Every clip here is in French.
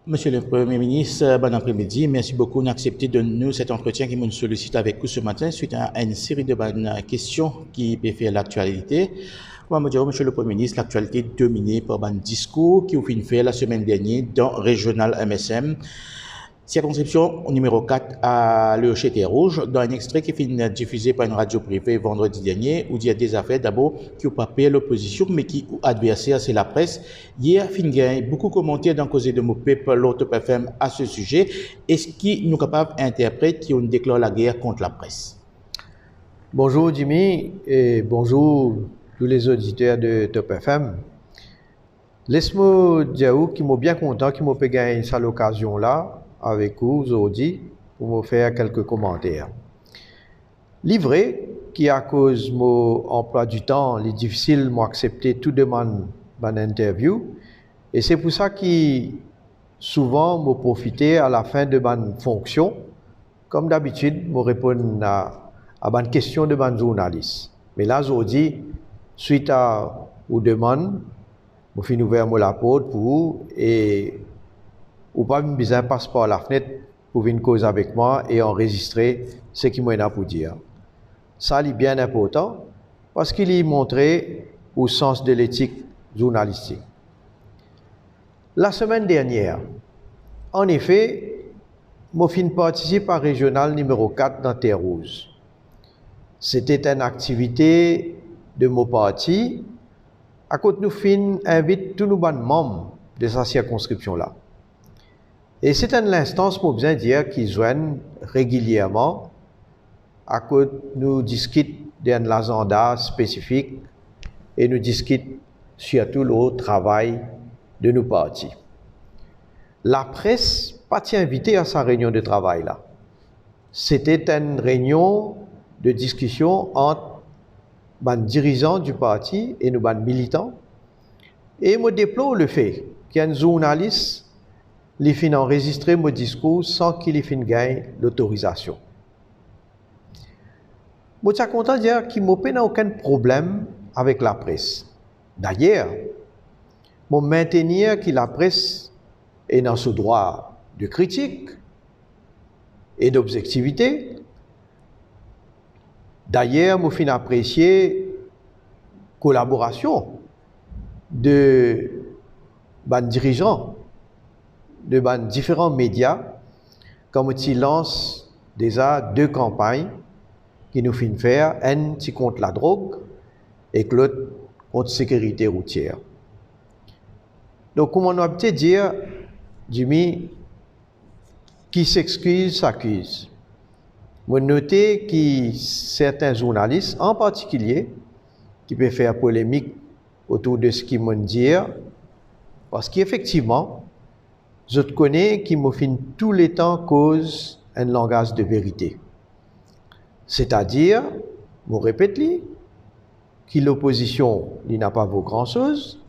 Monsieur le Premier ministre, bon après-midi. Merci beaucoup d'accepter de nous cet entretien qui nous sollicite avec vous ce matin suite à une série de bonnes questions qui peut faire l'actualité. Moi, je dirais, Monsieur le Premier ministre, l'actualité est dominée par un discours qui vous fait faire la semaine dernière dans Régional MSM. Circonscription numéro 4 à l'Eurochete Rouge, dans un extrait qui est diffusé par une radio privée vendredi dernier, où il y a des affaires d'abord qui ont pas payé l'opposition, mais qui ont adversaire, c'est la presse. Hier, il beaucoup commenté dans Cause de Mopé par l'autre FM à ce sujet. Est-ce qu'ils nous capables d'interpréter qui ont déclaré la guerre contre la presse? Bonjour Jimmy et bonjour tous les auditeurs de Top FM. Laisse-moi dire que je suis bien content que je gagné cette occasion-là avec vous aujourd'hui pour me faire quelques commentaires. Livré, qui à cause de mon emploi du temps, il est difficile d'accepter toute demande d'une interview. Et c'est pour ça que souvent, je profite à la fin de ma fonction. Comme d'habitude, je réponds à une question de mon journaliste. Mais là, aujourd'hui, suite à vos demandes, je finis ouvert la porte pour vous et ou pas besoin de passer par la fenêtre pour venir causer avec moi et enregistrer ce qui m'a pour dire. Ça est bien important parce qu'il est montré au sens de l'éthique journalistique. La semaine dernière, en effet, je participe à Régional numéro 4 dans Terre Rouge. C'était une activité de mon parti à côté nous invite tous nos membres de sa circonscription-là. Et c'est une instance pour bien dire qu'ils joignent régulièrement à côté nous discutons d'un agenda spécifique et nous discutons surtout le travail de nos partis. La presse n'a pas été invitée à sa réunion de travail là. C'était une réunion de discussion entre les dirigeants du parti et nos militants. Et je déplore le fait qu'il y a un journaliste qui fin enregistrer mon discours sans qu'il fin gagne l'autorisation. Je suis content de dire qu'il n'a aucun problème avec la presse. D'ailleurs, je maintiens que la presse est dans ce droit de critique et d'objectivité. D'ailleurs, je fin apprécier la collaboration de dirigeants de différents médias, comme ils lancent déjà 2 campagnes qui nous font faire, une contre la drogue et l'autre contre la sécurité routière. Donc, comme on a peut-être dire, Jimmy, qui s'excuse, s'accuse. Vous notez que certains journalistes, en particulier, qui peuvent faire polémique autour de ce qu'ils m'ont dit, parce qu'effectivement, je te connais qui me fin tous les temps cause un langage de vérité. C'est-à-dire, je répète, que l'opposition n'a pas vaut grand-chose,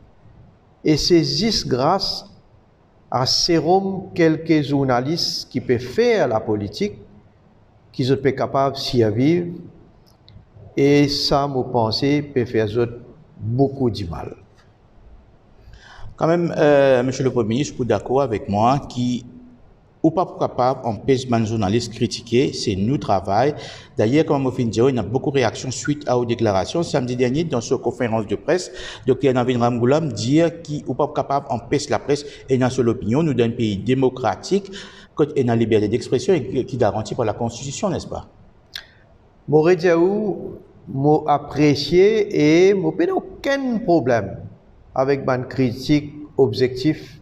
et c'est juste grâce à quelques journalistes qui peuvent faire la politique, qui sont capables de s'y vivre, et ça, me pensée, peut faire beaucoup de mal. Quand même, Monsieur le Premier ministre, vous êtes d'accord avec moi qui ou pas capable d'empêcher les journalistes critiquer, c'est nous travail. D'ailleurs, comme on dit, il y a beaucoup de réactions suite à vos déclarations. Samedi dernier, dans cette conférence de presse, Dr Navin Ramgoolam dit qu'il n'est pas capable d'empêcher la presse et dans son opinion, nous dans un pays démocratique, et dans la liberté d'expression qui est garantie par la Constitution, n'est-ce pas? Moi, j'ai apprécié et je n'ai aucun problème avec une critique objective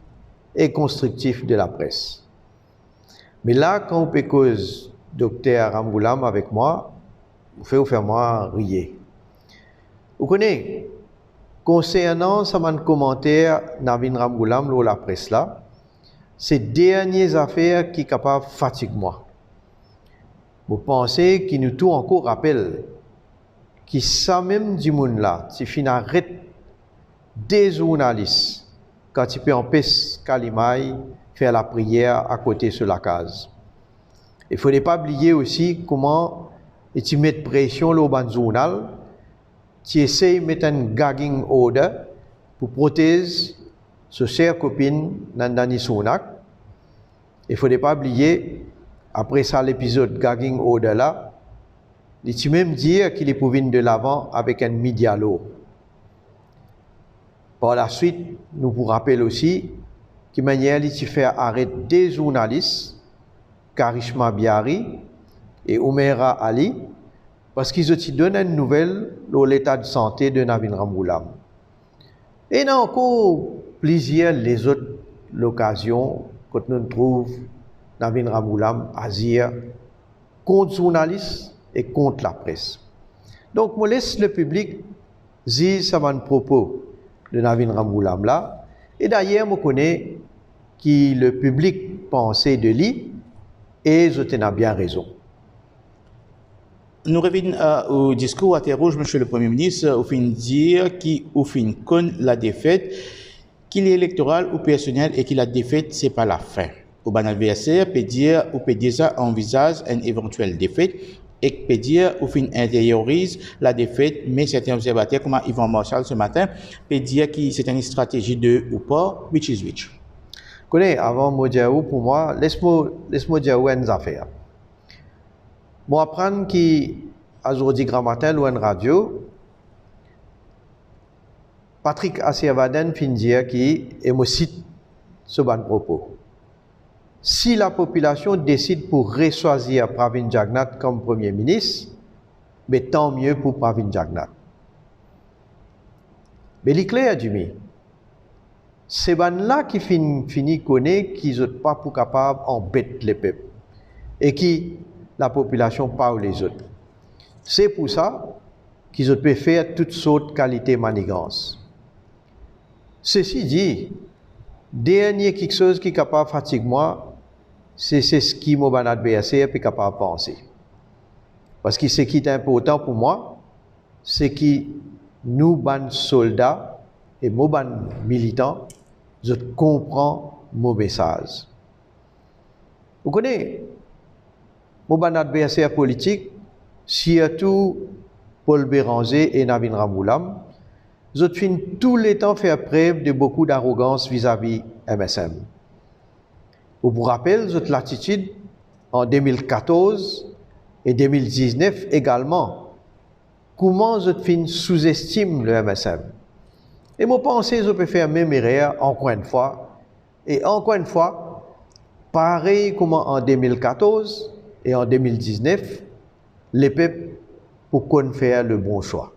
et constructive de la presse. Mais là, quand on peut cause Dr Ramgoolam avec moi, vous faites faire moi rire. Vous connaissez, concernant ce commentaire Navin Ramgoolam dans la presse là, ces dernières affaires qui sont capables de fatiguer moi. Vous pensez qu'il nous tout encore rappelle que ça même du monde là, si fin arrête des journalistes quand tu peux empêcher Kalimai faire la prière à côté sur la case. Il ne faut pas oublier aussi comment tu mets pression sur le journal, tu essaies de mettre un gagging order pour protéger ce cher copine Nandani Sonak Il ne faudrait pas oublier, après ça, l'épisode Gagging au-delà, il même dire qu'il est pour venir de l'avant avec un mi-dialogue. Par la suite, nous vous rappelons aussi qu'il manière il fait arrêter des journalistes, Karishma Biari et Oumera Ali, parce qu'ils ont donné une nouvelle sur l'état de santé de Navin Ramgoolam. Et il y a encore plusieurs les autres occasions que nous trouvons Navin Ramgoolam à dire contre les journalistes et contre la presse. Donc, je laisse le public dire ça va un propos de Navin Ramgoolam là. Et d'ailleurs, je connais que le public pensait de lui et je tenais bien raison. Nous revenons au discours à Terre Rouge, Monsieur le Premier ministre, au fin de dire qu'au fin connaît la défaite, qu'il est électoral ou personnel et que la défaite, ce n'est pas la fin. Au bon adversaire, peut dire ça envisage une éventuelle défaite et peut dire au fin intériorise la défaite, mais certains observateurs, comme Yvan Marshall ce matin, peut dire que c'est une stratégie de ou pas, which is which. Connais, avant de dire pour moi, laisse-moi dire une affaire. Moi, apprendre qu'aujourd'hui, grand matin, ou une radio, Patrick Assirvaden fin dire qu'il me cite ce bon propos. Si la population décide pour ressoisir Pravin Jagnat comme Premier ministre, mais tant mieux pour Pravin Jagnat. Mais il est clair, Jimmy. C'est là qui finit connaître qu'ils sont pas pour capable d'embêter les peuples et qui la population parle les autres. C'est pour ça qu'ils peuvent faire toutes sortes de qualités manigances. Ceci dit, dernier quelque chose qui est capable de fatiguer moi, c'est ce qui mon adversaire est capable de penser. Parce que ce qui est important pour moi, c'est que nous, ban soldats et nos ban militants, je comprends mon message. Vous connaissez, mon adversaire politique, surtout Paul Béranger et Navin Ramgoolam, je finis tous les temps faire preuve de beaucoup d'arrogance vis-à-vis MSM. Vous rappelez votre l'attitude en 2014 et 2019 également. Comment je sous-estime le MSM? Et moi pensais que je peux faire même erreur encore une fois. Et encore une fois, pareil comme en 2014 et en 2019, les peuples pour qu'on fasse le bon choix.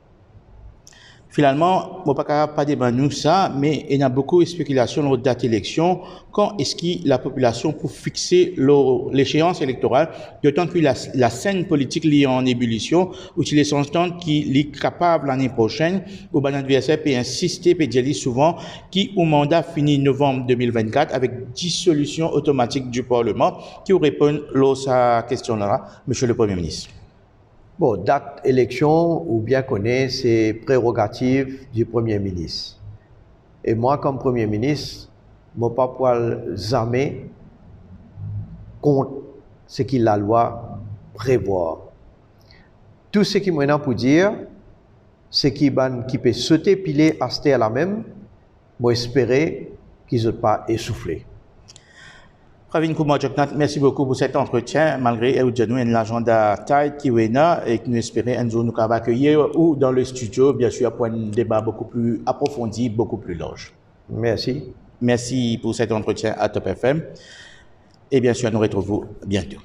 Finalement, je ne peux pas débattre ça, mais il y a beaucoup de spéculations sur la date d'élection. Quand est-ce que la population peut fixer l'échéance électorale, d'autant que la scène politique est en ébullition, où il est entendre qu'il est capable l'année prochaine, où bon adversaire peut insister, peut dire souvent, qui au mandat finit novembre 2024 avec dissolution automatique du Parlement, qui répond à sa question-là, Monsieur le Premier ministre. Bon, date élection, ou bien connaît, c'est prérogative du Premier ministre. Et moi, comme Premier ministre, je ne peux pas jamais contre ce que la loi prévoit. Tout ce qui m'en pour dire, c'est qui peut sauter piler à cette la même, moi espérer qu'ils ne soient pas essoufflés. Pravin Kumar Jagnat, merci beaucoup pour cet entretien, malgré l'agenda taille qui est là et que nous espérons un jour nous accueillir ou dans le studio, bien sûr, pour un débat beaucoup plus approfondi, beaucoup plus large. Merci. Merci pour cet entretien à Top FM et bien sûr, nous retrouvons bientôt.